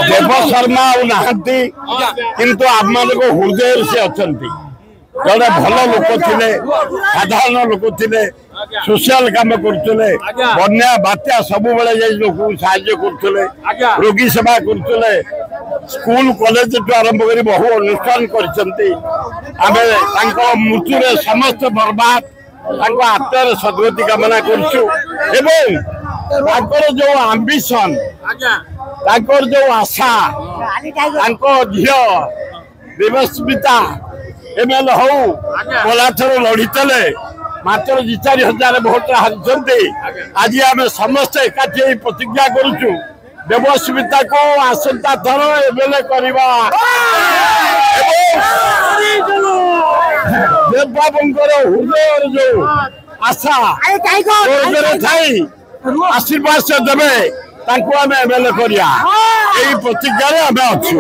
देव शर्मा नहांती किंतु आम मान हृदय से अच्छा जड़े भल लोक थे साधारण लोक थे सोशल काम करते बन्या बात्या सब लोक साहाय्य करते रोगी सेवा करते स्कूल कॉलेज टू आरंभ कर बहु अनुष्ठान कर मृत्यु समस्त बर्बाद आत्मार सद्गति कामना कर जो आंबिशन जो आशा झी देवस्मिता एमएलए हो पलाथर लड़ीते मात्र 2-4 हजार भोट हारी आज आम समस्त एकाठी प्रतिज्ञा करुचु देवस्मिता को आसंता थर एमएलए करवा देव बाबूंकर हृदय जो आशा थाई आशीर्वाद से देवे एमएलए करिया प्रतिज्ञा आम अच्छु।